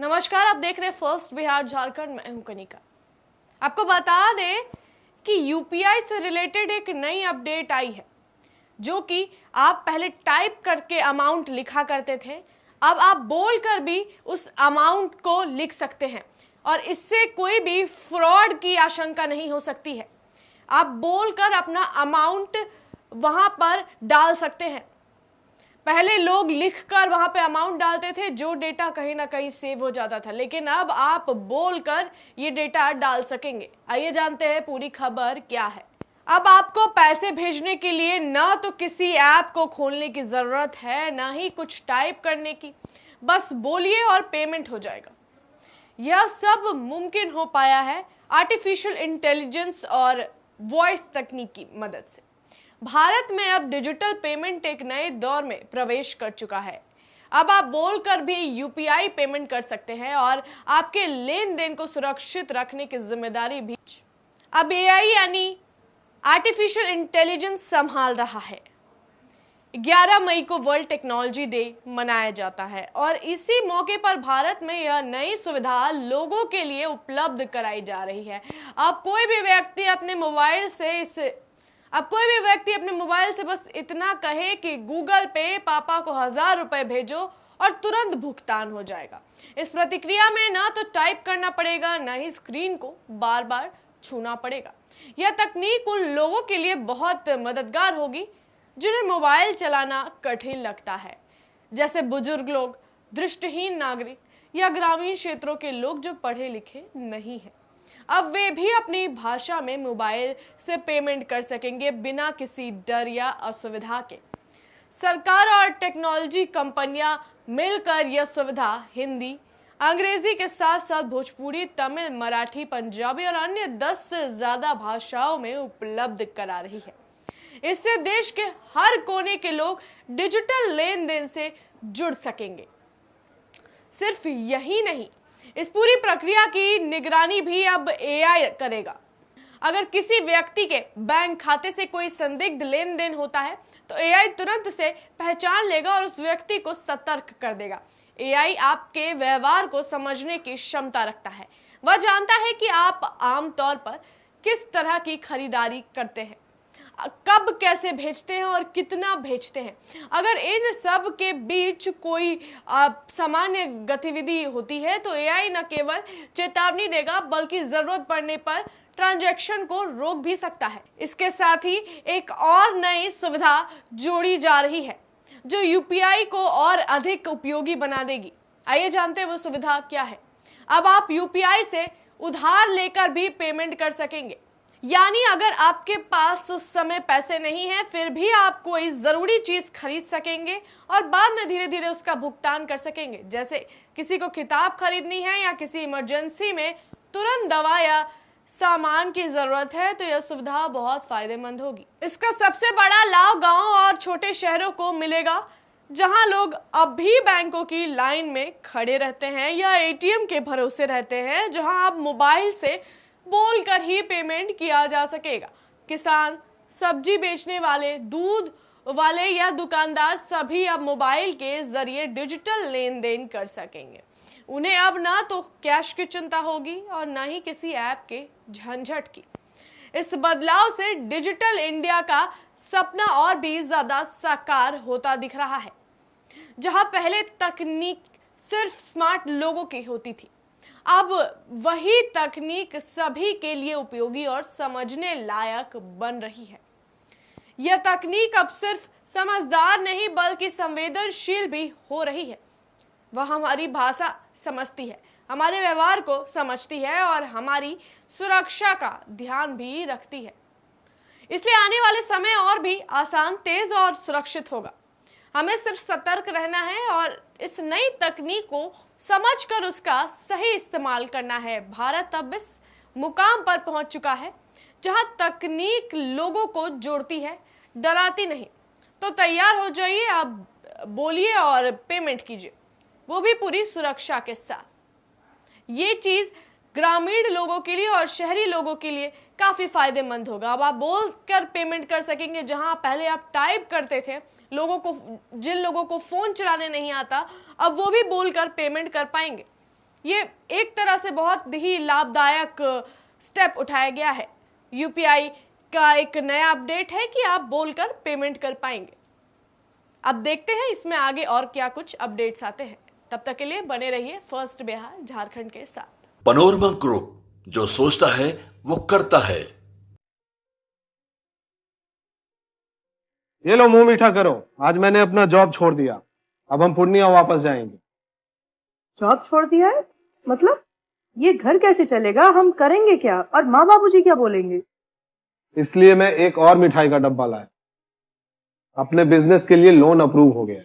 नमस्कार, आप देख रहे हैं फर्स्ट बिहार झारखंड। मैं हूं कनिका। आपको बता दें कि यूपीआई से रिलेटेड एक नई अपडेट आई है, जो कि आप पहले टाइप करके अमाउंट लिखा करते थे, अब आप बोलकर भी उस अमाउंट को लिख सकते हैं और इससे कोई भी फ्रॉड की आशंका नहीं हो सकती है। आप बोलकर अपना अमाउंट वहां पर डाल सकते हैं। पहले लोग लिखकर वहां पे अमाउंट डालते थे, जो डेटा कहीं ना कहीं सेव हो जाता था, लेकिन अब आप बोलकर ये डेटा डाल सकेंगे। आइए जानते हैं पूरी खबर क्या है। अब आपको पैसे भेजने के लिए ना तो किसी ऐप को खोलने की जरूरत है, ना ही कुछ टाइप करने की। बस बोलिए और पेमेंट हो जाएगा। यह सब मुमकिन हो पाया है आर्टिफिशियल इंटेलिजेंस और वॉइस तकनीक की मदद से। भारत में अब डिजिटल पेमेंट एक नए दौर में प्रवेश कर चुका है। अब आप बोलकर भी यूपीआई पेमेंट कर सकते हैं और आपके लेन देन को सुरक्षित रखने की जिम्मेदारी भी अब एआई यानी आर्टिफिशियल इंटेलिजेंस संभाल रहा है। 11 मई को वर्ल्ड टेक्नोलॉजी डे मनाया जाता है और इसी मौके पर भारत में यह नई सुविधा लोगों के लिए उपलब्ध कराई जा रही है। अब कोई भी व्यक्ति अपने मोबाइल से बस इतना कहे कि गूगल पे पापा को 1000 रुपए भेजो और तुरंत भुगतान हो जाएगा। इस प्रतिक्रिया में ना तो टाइप करना पड़ेगा, ना ही स्क्रीन को बार बार छूना पड़ेगा। यह तकनीक उन लोगों के लिए बहुत मददगार होगी जिन्हें मोबाइल चलाना कठिन लगता है, जैसे बुजुर्ग लोग, दृष्टिहीन नागरिक या ग्रामीण क्षेत्रों के लोग जो पढ़े लिखे नहीं हैं। अब वे भी अपनी भाषा में मोबाइल से पेमेंट कर सकेंगे बिना किसी डर या असुविधा के। सरकार और टेक्नोलॉजी कंपनियां मिलकर यह सुविधा हिंदी, अंग्रेजी के साथ साथ भोजपुरी, तमिल, मराठी, पंजाबी और अन्य 10 से ज्यादा भाषाओं में उपलब्ध करा रही है। इससे देश के हर कोने के लोग डिजिटल लेन देन से जुड़ सकेंगे। सिर्फ यही नहीं, इस पूरी प्रक्रिया की निगरानी भी अब एआई करेगा। अगर किसी व्यक्ति के बैंक खाते से कोई संदिग्ध लेन देन होता है तो एआई तुरंत उसे पहचान लेगा और उस व्यक्ति को सतर्क कर देगा। एआई आपके व्यवहार को समझने की क्षमता रखता है। वह जानता है कि आप आमतौर पर किस तरह की खरीदारी करते हैं, कब कैसे भेजते हैं और कितना भेजते हैं। अगर इन सब के बीच कोई सामान्य गतिविधि होती है तो एआई न केवल चेतावनी देगा बल्कि जरूरत पड़ने पर ट्रांजैक्शन को रोक भी सकता है। इसके साथ ही एक और नई सुविधा जोड़ी जा रही है जो यूपीआई को और अधिक उपयोगी बना देगी। आइए जानते हैं वो सुविधा क्या है। अब आप यूपीआई से उधार लेकर भी पेमेंट कर सकेंगे, यानी अगर आपके पास उस समय पैसे नहीं हैं फिर भी आप कोई जरूरी चीज खरीद सकेंगे और बाद में धीरे धीरे उसका भुगतान कर सकेंगे। जैसे किसी को किताब खरीदनी है या किसी इमरजेंसी में तुरंत दवा या सामान की जरूरत है तो यह सुविधा बहुत फायदेमंद होगी। इसका सबसे बड़ा लाभ गांव और छोटे शहरों को मिलेगा, जहां लोग अब भी बैंकों की लाइन में खड़े रहते हैं या एटीएम के भरोसे रहते हैं, जहां अब मोबाइल से बोलकर ही पेमेंट किया जा सकेगा। किसान, सब्जी बेचने वाले, दूध वाले या दुकानदार सभी अब मोबाइल के जरिए डिजिटल लेन देन कर सकेंगे। उन्हें अब ना तो कैश की चिंता होगी और ना ही किसी ऐप के झंझट की। इस बदलाव से डिजिटल इंडिया का सपना और भी ज्यादा साकार होता दिख रहा है। जहां पहले तकनीक सिर्फ स्मार्ट लोगों की होती थी, अब वही तकनीक सभी के लिए उपयोगी और समझने लायक बन रही है। यह तकनीक अब सिर्फ समझदार नहीं बल्कि संवेदनशील भी हो रही है। वह हमारी भाषा समझती है, हमारे व्यवहार को समझती है और हमारी सुरक्षा का ध्यान भी रखती है। इसलिए आने वाले समय और भी आसान, तेज और सुरक्षित होगा। हमें सिर्फ सतर्क रहना है और इस नई तकनीक को समझकर उसका सही इस्तेमाल करना है। भारत अब इस मुकाम पर पहुंच चुका है जहां तकनीक लोगों को जोड़ती है, डराती नहीं। तो तैयार हो जाइए, अब बोलिए और पेमेंट कीजिए, वो भी पूरी सुरक्षा के साथ। ये चीज ग्रामीण लोगों के लिए और शहरी लोगों के लिए काफी फायदेमंद होगा। अब आप बोलकर पेमेंट कर सकेंगे, जहां पहले आप टाइप करते थे। जिन लोगों को फोन चलाने नहीं आता, अब वो भी बोलकर पेमेंट कर पाएंगे। ये एक तरह से बहुत ही लाभदायक स्टेप उठाया गया है। यूपीआई का एक नया अपडेट है कि आप बोलकर पेमेंट कर पाएंगे। अब देखते हैं इसमें आगे और क्या कुछ अपडेट्स आते हैं। तब तक के लिए बने रहिए फर्स्ट बिहार झारखंड के साथ। पैनोरमा ग्रुप, जो सोचता है वो करता है। ये लो मुंह मीठा करो, आज मैंने अपना जॉब छोड़ दिया। अब हम पूर्णिया वापस जाएंगे। जॉब छोड़ दिया है? मतलब ये घर कैसे चलेगा? हम करेंगे क्या? और माँ बाबूजी क्या बोलेंगे? इसलिए मैं एक और मिठाई का डब्बा लाया। अपने बिजनेस के लिए लोन अप्रूव हो गया।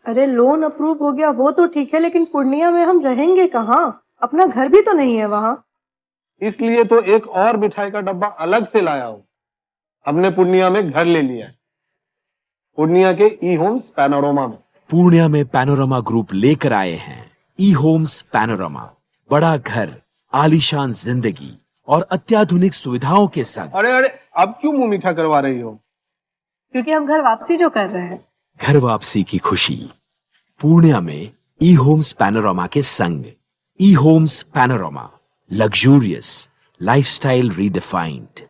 अरे लोन अप्रूव हो गया वो तो ठीक है, लेकिन पूर्णिया में हम रहेंगे कहाँ? अपना घर भी तो नहीं है वहाँ। इसलिए तो एक और मिठाई का डब्बा अलग से लाया हूँ। हमने पूर्णिया में घर ले लिया है, पूर्णिया के ई होम्स पैनोरमा में। पूर्णिया में पैनोरमा ग्रुप लेकर आए हैं ई होम्स पैनोरमा। बड़ा घर, आलीशान जिंदगी और अत्याधुनिक सुविधाओं के संग। अरे अरे, अब क्यों मुंह मीठा करवा रही हो? क्योंकि हम घर वापसी जो कर रहे हैं। घर वापसी की खुशी पूर्णिया में ई होम्स पैनोरमा के संग। E homes panorama, luxurious lifestyle redefined.